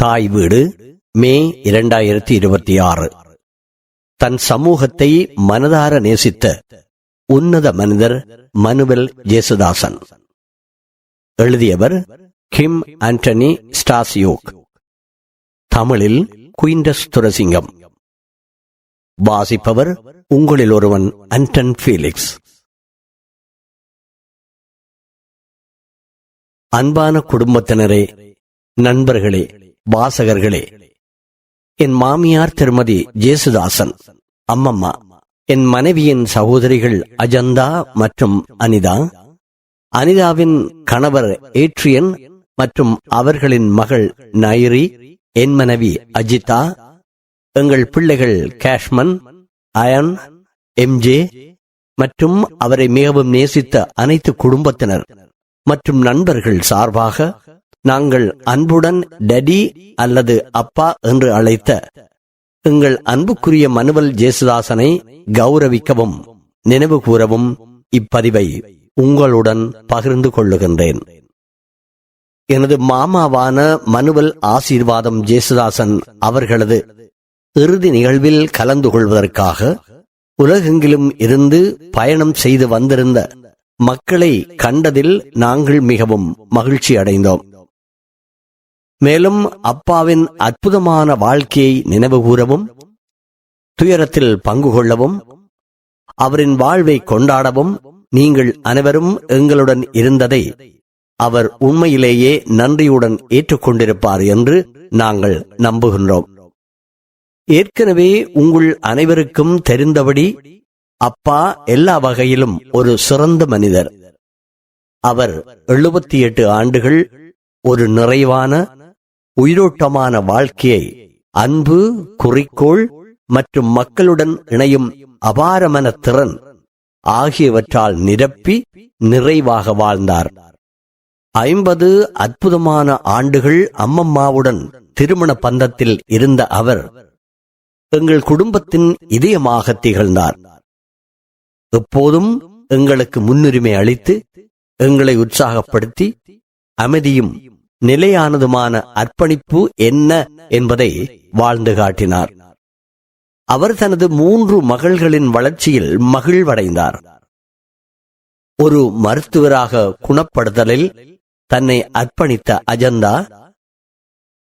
தாய் வீடு மே 2026. தன் சமூகத்தை மனதார நேசித்த உன்னத மனிதர் மனுவல் ஜேசுதாசன். எழுதியவர் கிம் ஆண்டனி ஸ்டாசியோக். தமிழில் குயின்டஸ் துரசிங்கம். வாசிப்பவர் உங்களில் ஒருவன் அன்டன் ஃபீலிக்ஸ். அன்பான குடும்பத்தினரே, நண்பர்களே, வாசகர்களே, என் மாமியார் திருமதி ஜேசுதாசன், அம்மம்மா, என் மனைவியின் சகோதரிகள் அஜந்தா மற்றும் அனிதா, அனிதாவின் கணவர் ஏட்ரியன் மற்றும் அவர்களின் மகள் நைரி, என் மனைவி அஜிதா, எங்கள் பிள்ளைகள் கேஷ்மன், அயன், எம்ஜே மற்றும் அவரை மிகவும் நேசித்த அனைத்து குடும்பத்தினர் மற்றும் நண்பர்கள் சார்பாக நாங்கள் அன்புடன் டடி அல்லது அப்பா என்று அழைத்த எங்கள் அன்புக்குரிய மனுவல் ஜேசுதாசனை கௌரவிக்கவும் நினைவு கூறவும் இப்பதிவை உங்களுடன் பகிர்ந்து கொள்ளுகின்றேன். எனது மாமாவான மனுவல் ஆசீர்வாதம் ஜேசுதாசன் அவர்களது இறுதி நிகழ்வில் கலந்து கொள்வதற்காக உலகெங்கிலும் இருந்து பயணம் செய்து வந்திருந்த மக்களை கண்டதில் நாங்கள் மிகவும் மகிழ்ச்சி அடைந்தோம். மேலும் அப்பாவின் அற்புதமான வாழ்க்கையை நினைவு கூறவும், துயரத்தில் பங்கு கொள்ளவும், அவரின் வாழ்வை கொண்டாடவும் நீங்கள் அனைவரும் எங்களுடன் இருந்ததை அவர் உண்மையிலேயே நன்றியுடன் ஏற்றுக்கொண்டிருப்பார் என்று நாங்கள் நம்புகின்றோம். ஏற்கனவே உங்கள் அனைவருக்கும் தெரிந்தபடி அப்பா எல்லா வகையிலும் ஒரு சிறந்த மனிதர். அவர் 78 ஆண்டுகள் ஒரு நிறைவான உயிரோட்டமான வாழ்க்கையை அன்பு, குறிக்கோள் மற்றும் மக்களுடன் இணையும் அபாரமான திறன் ஆகியவற்றால் நிரப்பி நிறைவாக வாழ்ந்தார். 50 அற்புதமான ஆண்டுகள் அம்மம்மாவுடன் திருமண பந்தத்தில் இருந்த அவர் எங்கள் குடும்பத்தின் இதயமாக திகழ்ந்தார். எப்போதும் எங்களுக்கு முன்னுரிமை அளித்து எங்களை உற்சாகப்படுத்தி அமைதியும் நிலையானதுமான அர்ப்பணிப்பு என்ன என்பதை வாழ்ந்து காட்டினார். அவர் தனது 3 மகள்களின் வளர்ச்சியில் மகிழ்வடைந்தார். ஒரு மருத்துவராக குணப்படுத்தலில் தன்னை அர்ப்பணித்த அஜந்தா,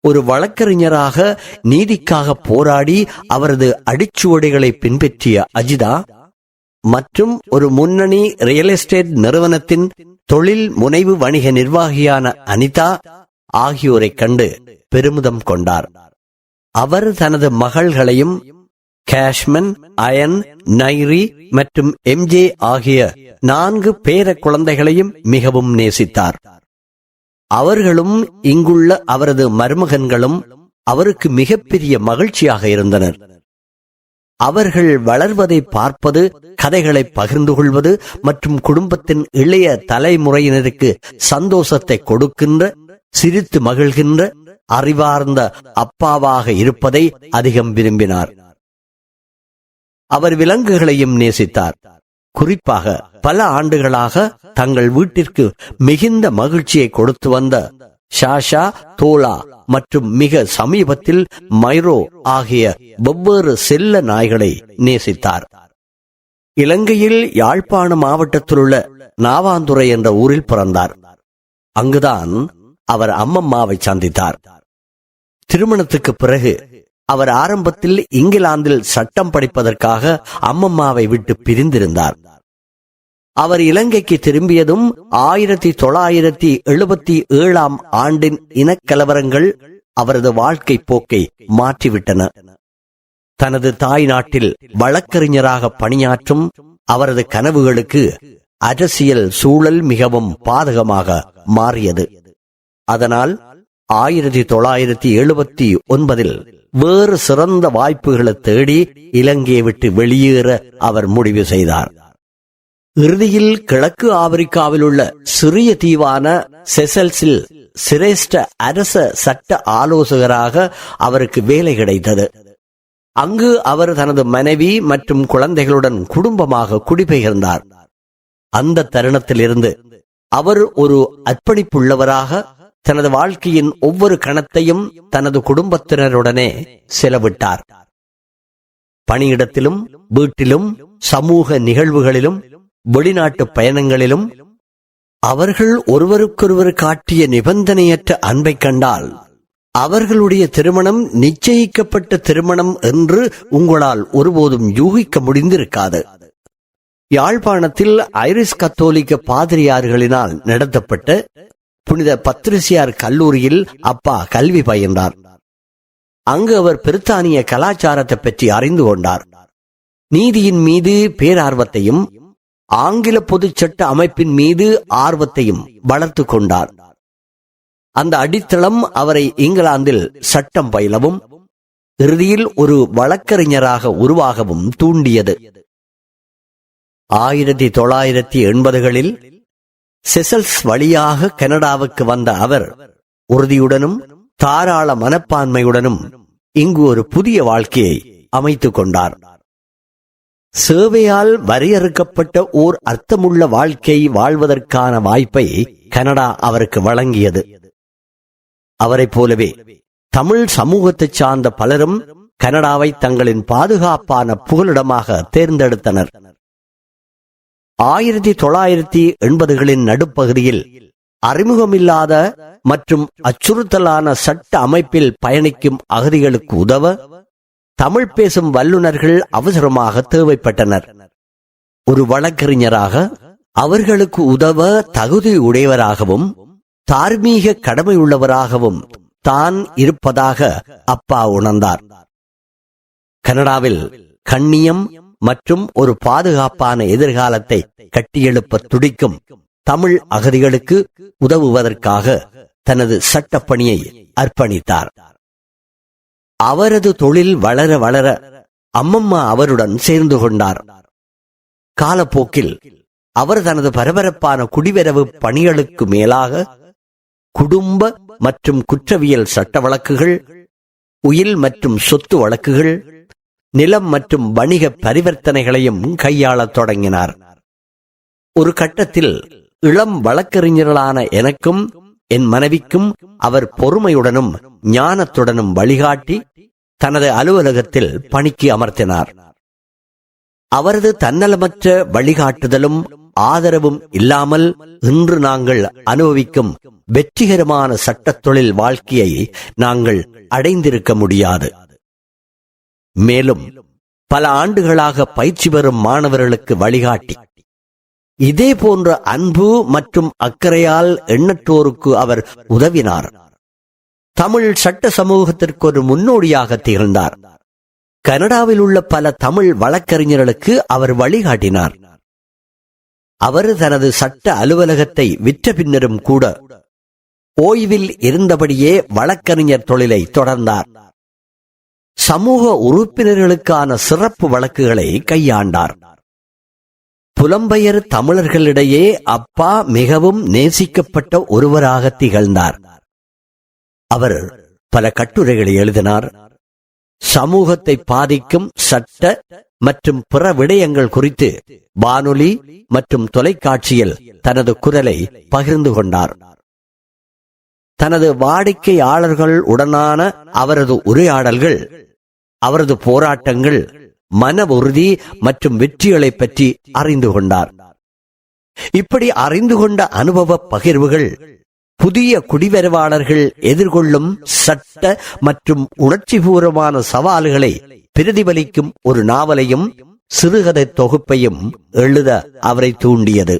ஒரு வழக்கறிஞராக நீதிக்காக போராடி அவரது அடிச்சுவடைகளை பின்பற்றிய அஜிதா மற்றும் ஒரு முன்னணி ரியல் எஸ்டேட் நிறுவனத்தின் தொழில் முனைவு வணிக நிர்வாகியான அனிதா ஆகியோரை கண்டு பெருமிதம் கொண்டார். அவர் தனது மகள்களையும் கேஷ்மன், அயன், நைரி மற்றும் எம்ஜே ஆகிய 4 பேர குழந்தைகளையும் மிகவும் நேசித்தார். அவர்களும் இங்குள்ள அவரது மருமகன்களும் அவருக்கு மிகப்பெரிய மகிழ்ச்சியாக இருந்தனர். அவர்கள் வளர்வதை பார்ப்பது, கதைகளை பகிர்ந்து கொள்வது மற்றும் குடும்பத்தின் இளைய தலைமுறையினருக்கு சந்தோஷத்தை கொடுக்கின்ற, சிரித்து மகிழ்கின்ற, அறிவார்ந்த அப்பாவாக இருப்பதை அதிகம் விரும்பினார். அவர் விலங்குகளையும் நேசித்தார். குறிப்பாக பல ஆண்டுகளாக தங்கள் வீட்டிற்கு மிகுந்த மகிழ்ச்சியை கொடுத்து வந்த ஷாஷா, தோலா மற்றும் மிக சமீபத்தில் மைரோ ஆகிய வெவ்வேறு செல்ல நாய்களை நேசித்தார். இலங்கையில் யாழ்ப்பாண மாவட்டத்தில் உள்ள நாவாந்துறை என்ற ஊரில் பிறந்தார். அங்குதான் அவர் அம்மம்மாவை சந்தித்தார். திருமணத்துக்கு பிறகு அவர் ஆரம்பத்தில் இங்கிலாந்தில் சட்டம் படிப்பதற்காக அம்மம்மாவை விட்டு பிரிந்திருந்தார். அவர் இலங்கைக்கு திரும்பியதும் 1977 ஆண்டின் இனக்கலவரங்கள் அவரது வாழ்க்கை போக்கை மாற்றிவிட்டன. தனது தாய் நாட்டில் வழக்கறிஞராக பணியாற்றும் அவரது கனவுகளுக்கு அரசியல் சூழல் மிகவும் பாதகமாக மாறியது. அதனால் 1979 வேறு சிறந்த வாய்ப்புகளை தேடி இலங்கையை விட்டு வெளியேற அவர் முடிவு செய்தார். இறுதியில் கிழக்கு ஆப்பிரிக்காவில் உள்ள சிறிய தீவான செசல்ஸில் சிரேஷ்ட அரச சட்ட ஆலோசகராக அவருக்கு வேலை கிடைத்தது. அங்கு அவர் தனது மனைவி மற்றும் குழந்தைகளுடன் குடும்பமாக குடிபெயர்ந்தார். அந்த தருணத்திலிருந்து அவர் ஒரு அர்ப்பணிப்புள்ளவராக தனது வாழ்க்கையின் ஒவ்வொரு கணத்தையும் தனது குடும்பத்தினருடனே செலவிட்டார். பணியிடத்திலும், வீட்டிலும், சமூக நிகழ்வுகளிலும், வெளிநாட்டு பயணங்களிலும் அவர்கள் ஒருவருக்கொருவர் காட்டிய நிபந்தனையற்ற அன்பை கண்டால் அவர்களுடைய திருமணம் நிச்சயிக்கப்பட்ட திருமணம் என்று உங்களால் ஒருபோதும் யூகிக்க முடிந்திருக்காது. யாழ்ப்பாணத்தில் ஐரிஷ் கத்தோலிக்க பாதிரியார்களினால் நடத்தப்பட்ட புனித பத்ரிசியார் கல்லூரியில் அப்பா கல்வி பயின்றார். அங்கு அவர் பிரித்தானிய கலாச்சாரத்தை பற்றி அறிந்து கொண்டார். நீதியின் மீது பேரார்வத்தையும் ஆங்கில பொதுச் சட்ட அமைப்பின் மீது ஆர்வத்தையும் வளர்த்து கொண்டார். அந்த அடித்தளம் அவரை இங்கிலாந்தில் சட்டம் பயிலவும் இறுதியில் ஒரு வழக்கறிஞராக உருவாகவும் தூண்டியது. 1980களில் செசல்ஸ் வழியாக கனடாவுக்கு வந்த அவர் உறுதியுடனும் தாராள மனப்பான்மையுடனும் இங்கு ஒரு புதிய வாழ்க்கையை அமைத்துக் கொண்டார். சேவையால் வரையறுக்கப்பட்ட ஓர் அர்த்தமுள்ள வாழ்க்கை வாழ்வதற்கான வாய்ப்பை கனடா அவருக்கு வழங்கியது. அவரைப் போலவே தமிழ் சமூகத்தைச் சார்ந்த பலரும் கனடாவை தங்களின் பாதுகாப்பான புகலிடமாக தேர்ந்தெடுத்தனர். 1980களின் நடுப்பகுதியில் அறிமுகமில்லாத மற்றும் அச்சுறுத்தலான சட்ட அமைப்பில் பயணிக்கும் அகதிகளுக்கு உதவ தமிழ் பேசும் வல்லுநர்கள் அவசரமாக தேவைப்பட்டனர். ஒரு வழக்கறிஞராக அவர்களுக்கு உதவ தகுதி உடையவராகவும் தார்மீக கடமையுள்ளவராகவும் தான் இருப்பதாக அப்பா உணர்ந்தார். கனடாவில் கண்ணியம் மற்றும் ஒரு பாதுகாப்பான எதிர்காலத்தை கட்டியெழுப்ப துடிக்கும் தமிழ் அகதிகளுக்கு உதவுவதற்காக தனது சட்டப்பணியை அர்ப்பணித்தார். அவரது தொழில் வளர வளர அம்மம்மா அவருடன் சேர்ந்து கொண்டார். காலப்போக்கில் அவர் தனது பரபரப்பான குடிவரவு பணிகளுக்கு மேலாக குடும்ப மற்றும் குற்றவியல் சட்ட வழக்குகள், உயில் மற்றும் சொத்து வழக்குகள், நிலம் மற்றும் வணிக பரிவர்த்தனைகளையும் கையாளத் தொடங்கினார். ஒரு கட்டத்தில் இளம் வழக்கறிஞர்களான எனக்கும் என் மனைவிக்கும் அவர் பொறுமையுடனும் ஞானத்துடனும் வழிகாட்டி தனது அலுவலகத்தில் பணிக்கு அமர்த்தினார். அவரது தன்னலமற்ற வழிகாட்டுதலும் ஆதரவும் இல்லாமல் இன்று நாங்கள் அனுபவிக்கும் வெற்றிகரமான சட்டத் தொழில் வாழ்க்கையை நாங்கள் அடைந்திருக்க முடியாது. மேலும் பல ஆண்டுகளாக பயிற்சி பெறும் மாணவர்களுக்கு வழிகாட்டி இதே போன்ற அன்பு மற்றும் அக்கறையால் எண்ணற்றோருக்கு அவர் உதவினார். தமிழ் சட்ட சமூகத்திற்கு ஒரு முன்னோடியாக திகழ்ந்தார். கனடாவில் உள்ள பல தமிழ் வழக்கறிஞர்களுக்கு அவர் வழிகாட்டினார். அவர் தனது சட்ட அலுவலகத்தை விற்ற பின்னரும் கூட ஓய்வில் இருந்தபடியே வழக்கறிஞர் தொழிலை தொடர்ந்தார். சமூக உறுப்பினர்களுக்கான சிறப்பு வழக்குகளை கையாண்டார். புலம்பெயர் தமிழர்களிடையே அப்பா மிகவும் நேசிக்கப்பட்ட ஒருவராக திகழ்ந்தார். அவர் பல கட்டுரைகளை எழுதினார். சமூகத்தை பாதிக்கும் சட்ட மற்றும் பிற விடயங்கள் குறித்து வானொலி மற்றும் தொலைக்காட்சியில் தனது குரலை பகிர்ந்து கொண்டார். தனது வாடிக்கையாளர்கள் உடனான அவரது உரையாடல்கள், அவரது போராட்டங்கள், மன உறுதி மற்றும் வெற்றிகளை பற்றி அறிந்து கொண்டார். இப்படி அறிந்து கொண்ட அனுபவ பகிர்வுகள் புதிய குடிவரவாளர்கள் எதிர்கொள்ளும் சட்ட மற்றும் உணர்ச்சிபூர்வமான சவால்களை பிரதிபலிக்கும் ஒரு நாவலையும் சிறுகதை தொகுப்பையும் எழுத அவரை தூண்டியது.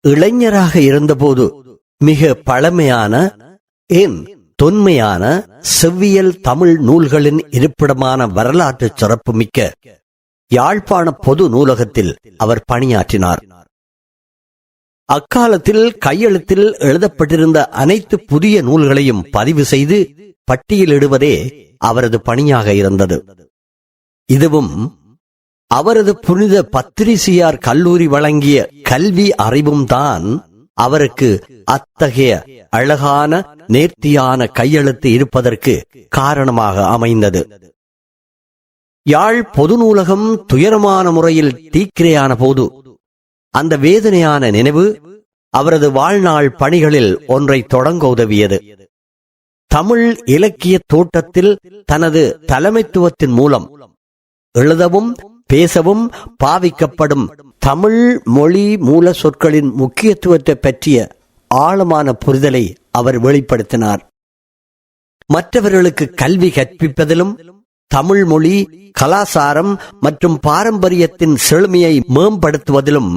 இளைஞராக இருந்தபோது மிக பழமையான தொன்மையான செவ்வியல் தமிழ் நூல்களின் இருப்பிடமான வரலாற்று சிறப்புமிக்க யாழ்ப்பாண பொது நூலகத்தில் அவர் பணியாற்றினார். அக்காலத்தில் கையெழுத்தில் எழுதப்பட்டிருந்த அனைத்து புதிய நூல்களையும் பதிவு செய்து பட்டியலிடுவதே அவரது பணியாக இருந்தது. இதுவும் அவரது புனித பத்ரிசியார் கல்லூரி வழங்கிய கல்வி அறிவும் தான் அவருக்கு அத்தகைய அழகான நேர்த்தியான கையெழுத்து இருப்பதற்கு காரணமாக அமைந்தது. யாழ் பொது நூலகம் துயரமான முறையில் தீக்கிரையான போது அந்த வேதனையான நினைவு அவரது வாழ்நாள் பணிகளில் ஒன்றை தொடங்க உதவியது. தமிழ் இலக்கிய தோட்டத்தில் தனது தலைமைத்துவத்தின் மூலம் எழுதவும் பேசவும் பாவிக்கப்படும் தமிழ் மொழி மூல சொற்களின் முக்கியத்துவத்தை பற்றிய ஆழமான புரிதலை அவர் வெளிப்படுத்தினார். மற்றவர்களுக்கு கல்வி கற்பிப்பதிலும் தமிழ் மொழி கலாசாரம் மற்றும் பாரம்பரியத்தின் செழுமையை மேம்படுத்துவதிலும்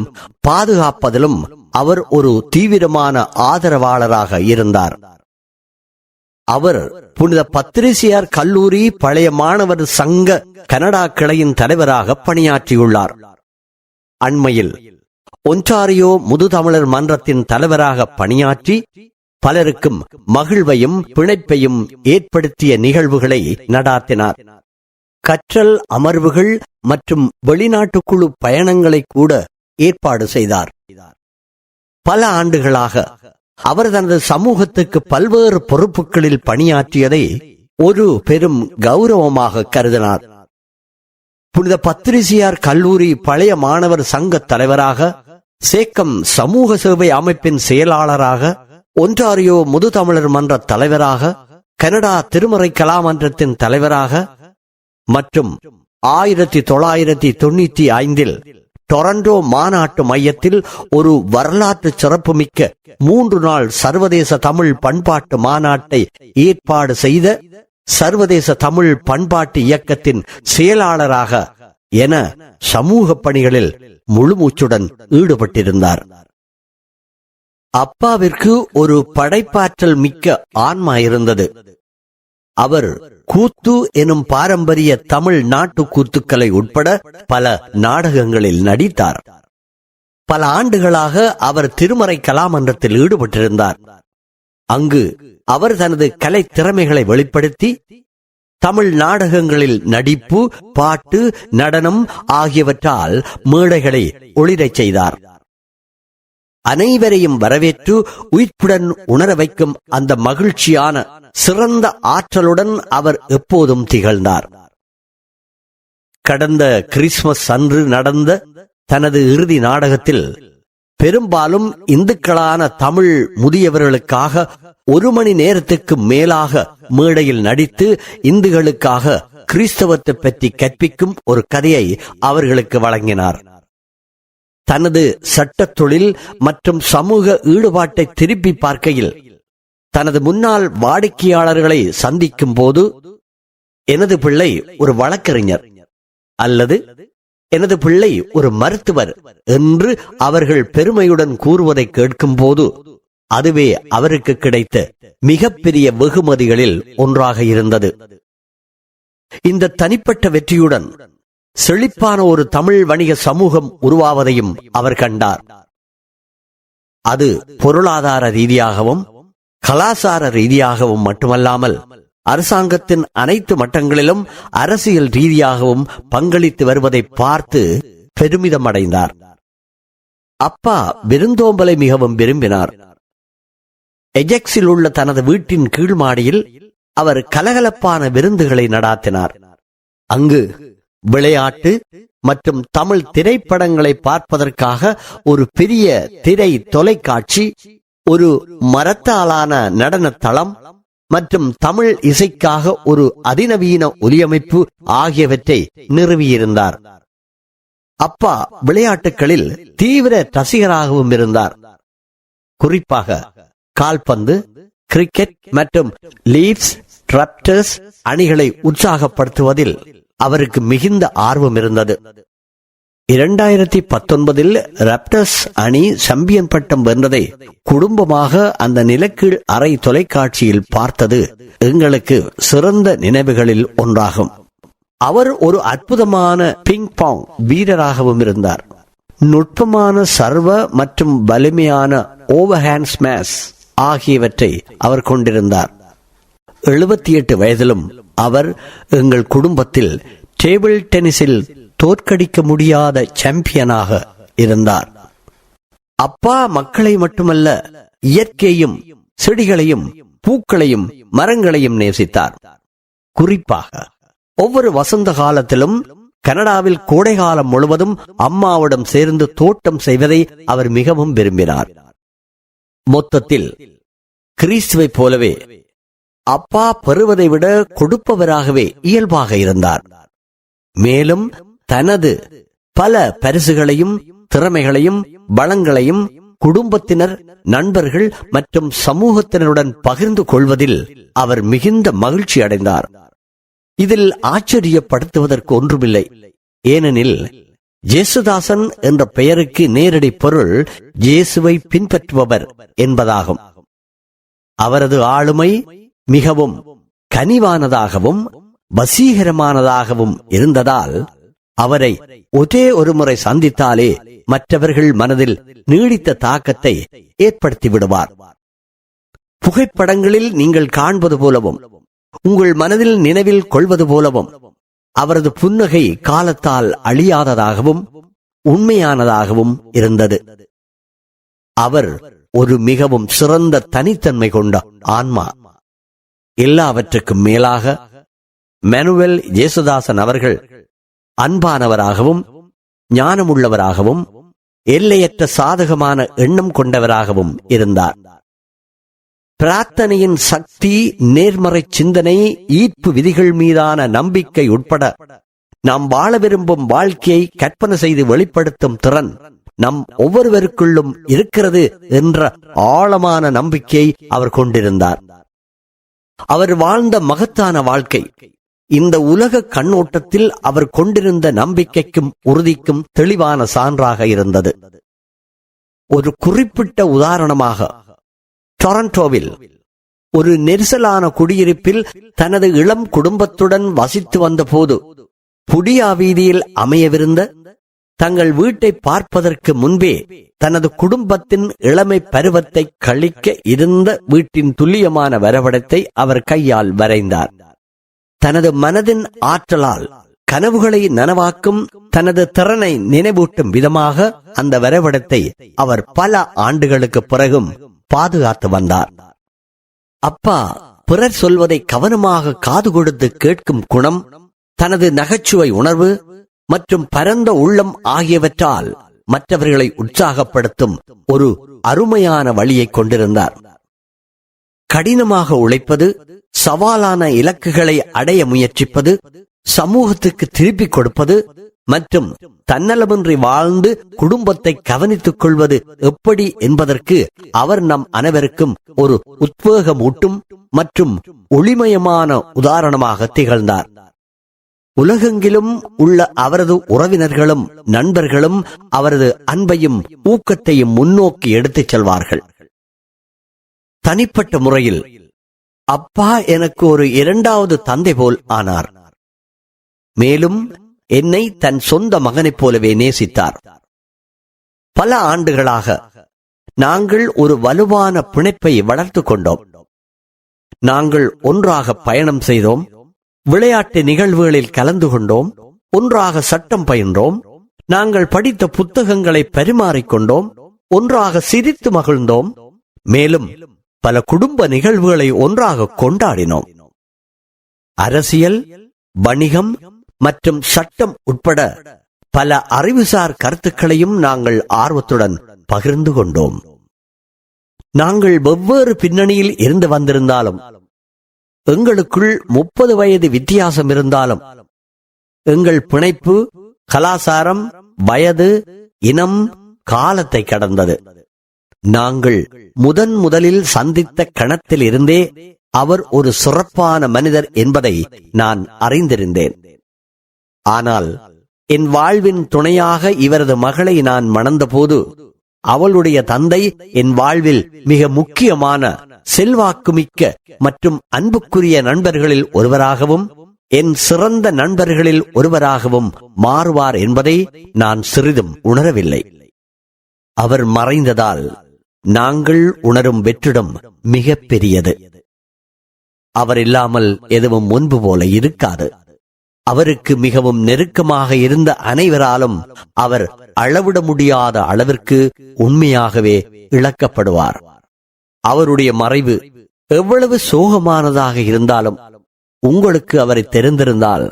பாதுகாப்பதிலும் அவர் ஒரு தீவிரமான ஆதரவாளராக இருந்தார். அவர் புனித பத்திரிசியார் கல்லூரி பழைய மாணவர் சங்க கனடா கிளையின் தலைவராக பணியாற்றியுள்ளார். அண்மையில் ஒன்டாரியோ முதுதமிழர் மன்றத்தின் தலைவராக பணியாற்றி பலருக்கும் மகிழ்வையும் பிணைப்பையும் ஏற்படுத்திய நிகழ்வுகளை நடாத்தினார். கற்றல் அமர்வுகள் மற்றும் வெளிநாட்டுக்குழு பயணங்களை கூட ஏற்பாடு செய்தார். பல ஆண்டுகளாக அவர் தனது சமூகத்துக்கு பல்வேறு பொறுப்புகளில் பணியாற்றியதை ஒரு பெரும் கௌரவமாக கருதினார். புனித பத்திரிசியார் கல்லூரி பழைய மாணவர் சங்க தலைவராக, சேக்கம் சமூக சேவை அமைப்பின் செயலாளராக, ஒன்டாரியோ முதுதமிழர் மன்ற தலைவராக, கனடா திருமறை கலாமன்றத்தின் தலைவராக மற்றும் 1995 டொரண்டோ மாநாட்டு மையத்தில் ஒரு வரலாற்று சிறப்புமிக்க 3 நாள் சர்வதேச தமிழ் பண்பாட்டு மாநாட்டை ஏற்பாடு செய்த சர்வதேச தமிழ் பண்பாட்டு இயக்கத்தின் செயலாளராக என சமூக பணிகளில் முழுமூச்சுடன் ஈடுபட்டிருந்தார். அப்பாவிற்கு ஒரு படைப்பாற்றல் மிக்க ஆன்மா இருந்தது. அவர் கூத்து எனும் பாரம்பரிய தமிழ் நாட்டு கூத்துக்களை உட்பட பல நாடகங்களில் நடித்தார். பல ஆண்டுகளாக அவர் திருமறை கலாமன்றத்தில் ஈடுபட்டிருந்தார். அங்கு அவர் தனது கலை திறமைகளை வெளிப்படுத்தி தமிழ் நாடகங்களில் நடிப்பு, பாட்டு, நடனம் ஆகியவற்றால் மேடைகளை ஒளிரச் செய்தார். அனைவரையும் வரவேற்று உயிர்ப்புடன் உணர வைக்கும் அந்த மகிழ்ச்சியான சிறந்த ஆற்றலுடன் அவர் எப்போதும் திகழ்ந்தார். கடந்த கிறிஸ்துமஸ் அன்று நடந்த தனது இறுதி நாடகத்தில் பெரும்பாலும் இந்துக்களான தமிழ் முதியவர்களுக்காக 1 மணி நேரத்துக்கு மேலாக மேடையில் நடித்து இந்துக்களுக்காக கிறிஸ்தவத்தை பற்றி கற்பிக்கும் ஒரு கதையை அவர்களுக்கு வழங்கினார். தனது சட்ட தொழில் மற்றும் சமூக ஈடுபாட்டை திருப்பி பார்க்கையில் தனது முன்னாள் வாடிக்கையாளர்களை சந்திக்கும் போது, எனது பிள்ளை ஒரு வழக்கறிஞர் அல்லது எனது பிள்ளை ஒரு மருத்துவர் என்று அவர்கள் பெருமையுடன் கூறுவதை கேட்கும் போது அதுவே அவருக்கு கிடைத்த மிகப்பெரிய வெகுமதிகளில் ஒன்றாக இருந்தது. இந்த தனிப்பட்ட வெற்றியுடன் செழிப்பான ஒரு தமிழ் வணிக சமூகம் உருவாவதையும் அவர் கண்டார். அது பொருளாதார ரீதியாகவும் கலாசார ரீதியாகவும் மட்டுமல்லாமல் அரசாங்கத்தின் அனைத்து மட்டங்களிலும் அரசியல் ரீதியாகவும் பங்களித்து வருவதை பார்த்து பெருமிதம் அடைந்தார். அப்பா விருந்தோம்பலை மிகவும் விரும்பினார். எஜெக்ஸில் உள்ள தனது வீட்டின் கீழ் மாடியில் அவர் கலகலப்பான விருந்துகளை நடாத்தினார். அங்கு விளையாட்டு மற்றும் தமிழ் திரைப்படங்களை பார்ப்பதற்காக ஒரு பெரிய திரை தொலைக்காட்சி, ஒரு மரத்தாலான நடன தளம் மற்றும் தமிழ் இசைக்காக ஒரு அதிநவீன ஒலியமைப்பு ஆகியவற்றை நிறுவியிருந்தார். அப்பா விளையாட்டுகளில் தீவிர ரசிகராகவும் இருந்தார். குறிப்பாக கால்பந்து, கிரிக்கெட் மற்றும் லீட்ஸ் ராப்டர்ஸ் அணிகளை உற்சாகப்படுத்துவதில் அவருக்கு மிகுந்த ஆர்வம் இருந்தது. 2019 ராப்டர்ஸ் அணி சாம்பியன் பட்டம் வென்றதை குடும்பமாக அந்த நிலக்கீழ் அறை தொலைக்காட்சியில் பார்த்தது எங்களுக்கு சிறந்த நினைவுகளில் ஒன்றாகும். அவர் ஒரு அற்புதமான பிங் பாங் வீரராகவும் இருந்தார். நுட்பமான சர்வ மற்றும் வலிமையான ஓவர்ஹேண்ட் ஸ்மாஷ் ஆகியவற்றை அவர் கொண்டிருந்தார். 78 வயதிலும் அவர் எங்கள் குடும்பத்தில் டேபிள் டென்னிஸில் தோற்கடிக்க முடியாத சாம்பியனாக இருந்தார். அப்பா மக்களை மட்டுமல்ல, இயற்கையும் செடிகளையும் பூக்களையும் மரங்களையும் நேசித்தார். குறிப்பாக ஒவ்வொரு வசந்த காலத்திலும் கனடாவில் கோடைகாலம் முழுவதும் அம்மாவிடம் சேர்ந்து தோட்டம் செய்வதை அவர் மிகவும் விரும்பினார். மொத்தத்தில் கிறிஸ்துவைப் போலவே அப்பா பெறுவதை விட கொடுப்பவராகவே இயல்பாக இருந்தார். மேலும் தனது பல பரிசுகளையும் திறமைகளையும் வளங்களையும் குடும்பத்தினர், நண்பர்கள் மற்றும் சமூகத்தினருடன் பகிர்ந்து கொள்வதில் அவர் மிகுந்த மகிழ்ச்சி அடைந்தார். இதில் ஆச்சரியப்படுத்துவதற்கு ஒன்றுமில்லை. ஏனெனில் ஜேசுதாசன் என்ற பெயருக்கு நேரடி பொருள் இயேசுவை பின்பற்றுபவர் என்பதாகும். அவரது ஆளுமை மிகவும் கனிவானதாகவும் வசீகரமானதாகவும் இருந்ததால் அவரை ஒரே ஒரு முறை சந்தித்தாலே மற்றவர்கள் மனதில் நீடித்த தாக்கத்தை ஏற்படுத்தி விடுவார். புகைப்படங்களில் நீங்கள் காண்பது போலவும் உங்கள் மனதில் நினைவில் கொள்வது போலவும் அவரது புன்னகை காலத்தால் அழியாததாகவும் உண்மையானதாகவும் இருந்தது. அவர் ஒரு மிகவும் சிறந்த தனித்தன்மை கொண்ட ஆன்மா. எல்லாவற்றுக்கும் மேலாக மேனுவேல் ஜேசுதாசன் அவர்கள் அன்பானவராகவும் ஞானமுள்ளவராகவும் எல்லையற்ற சாதகமான எண்ணம் கொண்டவராகவும் இருந்தார். பிரார்த்தனையின் சக்தி, நேர்மறை சிந்தனை, ஈர்ப்பு விதிகள் மீதான நம்பிக்கை உட்பட நாம் வாழ விரும்பும் வாழ்க்கையை கற்பனை செய்து வெளிப்படுத்தும் திறன் நம் ஒவ்வொருவருக்குள்ளும் இருக்கிறது என்ற ஆழமான நம்பிக்கையை அவர் கொண்டிருந்தார். அவர் வாழ்ந்த மகத்தான வாழ்க்கை இந்த உலக கண்ணோட்டத்தில் அவர் கொண்டிருந்த நம்பிக்கைக்கும் உறுதிக்கும் தெளிவான சான்றாக இருந்தது. ஒரு குறிப்பிட்ட உதாரணமாக, டொரண்டோவில் ஒரு நெரிசலான குடியிருப்பில் தனது இளம் குடும்பத்துடன் வசித்து வந்த போது புடியா வீதியில் அமையவிருந்த தங்கள் வீட்டை பார்ப்பதற்கு முன்பே தனது குடும்பத்தின் இளமை பருவத்தை கழிக்க இருந்த வீட்டின் துல்லியமான வரைபடத்தை அவர் கையால் வரைந்தார். தனது மனதின் ஆற்றலால் கனவுகளை நனவாக்கும் தனது திறனை நினைவூட்டும் விதமாக அந்த வரைபடத்தை அவர் பல ஆண்டுகளுக்கு பிறகும் பாதுகாத்து வந்தார். அப்பா பிறர் சொல்வதை கவனமாக காது கொடுத்து கேட்கும் குணம், தனது நகைச்சுவை உணர்வு மற்றும் பரந்த உள்ளம் ஆகியவற்றால் மற்றவர்களை உற்சாகப்படுத்தும் ஒரு அருமையான வழியை கொண்டிருந்தார். கடினமாக உழைப்பது, சவாலான இலக்குகளை அடைய முயற்சிப்பது, சமூகத்துக்கு திருப்பிக் கொடுப்பது மற்றும் தன்னலமின்றி வாழ்ந்து குடும்பத்தை கவனித்துக் கொள்வது எப்படி என்பதற்கு அவர் நம் அனைவருக்கும் ஒரு உத்வேகமூட்டும் மற்றும் ஒளிமயமான உதாரணமாக திகழ்ந்தார். உலகெங்கிலும் உள்ள அவரது உறவினர்களும் நண்பர்களும் அவரது அன்பையும் ஊக்கத்தையும் முன்னோக்கி எடுத்துச் செல்வார்கள். தனிப்பட்ட முறையில் அப்பா எனக்கு ஒரு இரண்டாவது தந்தை போல் ஆனார். மேலும் என்னை தன் சொந்த மகனைப் போலவே நேசித்தார். பல ஆண்டுகளாக நாங்கள் ஒரு வலுவான பிணைப்பை வளர்த்துக் கொண்டோம். நாங்கள் ஒன்றாக பயணம் செய்தோம், விளையாட்டு நிகழ்வுகளில் கலந்து கொண்டோம், ஒன்றாக சட்டம் பயின்றோம், நாங்கள் படித்த புத்தகங்களை பரிமாறிக்கொண்டோம், ஒன்றாக சிரித்து மகிழ்ந்தோம், மேலும் பல குடும்ப நிகழ்வுகளை ஒன்றாக கொண்டாடினோம். அரசியல், வணிகம் மற்றும் சட்டம் உட்பட பல அறிவுசார் கருத்துக்களையும் நாங்கள் ஆர்வத்துடன் பகிர்ந்து கொண்டோம். நாங்கள் வெவ்வேறு பின்னணியில் இருந்து வந்திருந்தாலும், எங்களுக்குள் 30 வயது வித்தியாசம் இருந்தாலும், எங்கள் பிணைப்பு கலாசாரம், வயது, இனம், காலத்தை கடந்தது. நாங்கள் முதலில் சந்தித்த கணத்தில் இருந்தே அவர் ஒரு சிறப்பான மனிதர் என்பதை நான் அறிந்திருந்தேன். ஆனால் என் வாழ்வின் துணையாக இவரது மகளை நான் மணந்தபோது அவளுடைய தந்தை என் வாழ்வில் மிக முக்கியமான, செல்வாக்குமிக்க மற்றும் அன்புக்குரிய நண்பர்களில் ஒருவராகவும் என் சிறந்த நண்பர்களில் ஒருவராகவும் மாறுவார் என்பதை நான் சிறிதும் உணரவில்லை. அவர் மறைந்ததால் நாங்கள் உணரும் வெற்றிடம் மிக பெரியது. அவர் இல்லாமல் எதுவும் முன்பு போல இருக்காது. அவருக்கு மிகவும் நெருக்கமாக இருந்த அனைவராலும் அவர் அளவிட முடியாத அளவிற்கு உண்மையாகவே இழக்கப்படுவார். அவருடைய மறைவு எவ்வளவு சோகமானதாக இருந்தாலும், உங்களுக்கு அவரை தெரிந்திருந்தால்,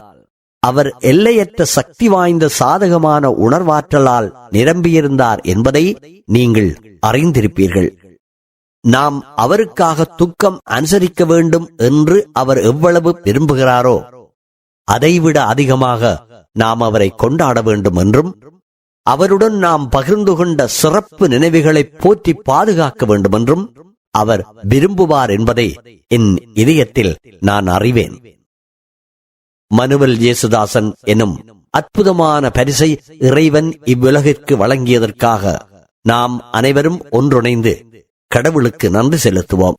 அவர் எல்லையற்ற சக்தி வாய்ந்த சாதகமான உணர்வாற்றலால் நிரம்பியிருந்தார் என்பதை நீங்கள் அறிந்திருப்பீர்கள். நாம் அவருக்காக துக்கம் அனுசரிக்க வேண்டும் என்று அவர் எவ்வளவு விரும்புகிறாரோ அதைவிட அதிகமாக நாம் அவரை கொண்டாட வேண்டும் என்றும் அவருடன் நாம் பகிர்ந்து கொண்ட சிறப்பு நினைவுகளை போற்றி பாதுகாக்க வேண்டும் என்றும் அவர் விரும்புவார் என்பதை என் இதயத்தில் நான் அறிவேன். மனுவல் இயேசுதாசன் எனும் அற்புதமான பரிசை இறைவன் இவ்வுலகிற்கு வழங்கியதற்காக நாம் அனைவரும் ஒன்றிணைந்து கடவுளுக்கு நன்றி செலுத்துவோம்.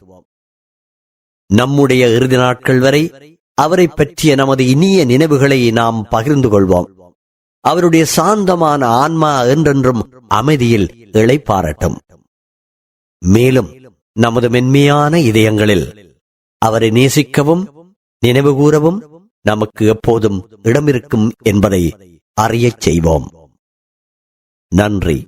நம்முடைய இறுதி நாட்கள் வரை அவரை பற்றிய நமது இனிய நினைவுகளை நாம் பகிர்ந்து கொள்வோம். அவருடைய சாந்தமான ஆன்மா என்றென்றும் அமைதியில் இளைப்பாறட்டும். மேலும் நமது மென்மையான இதயங்களில் அவரை நேசிக்கவும் நினைவு கூறவும் நமக்கு எப்போதும் இடமிருக்கும் என்பதை அறியச் செய்வோம். நன்றி.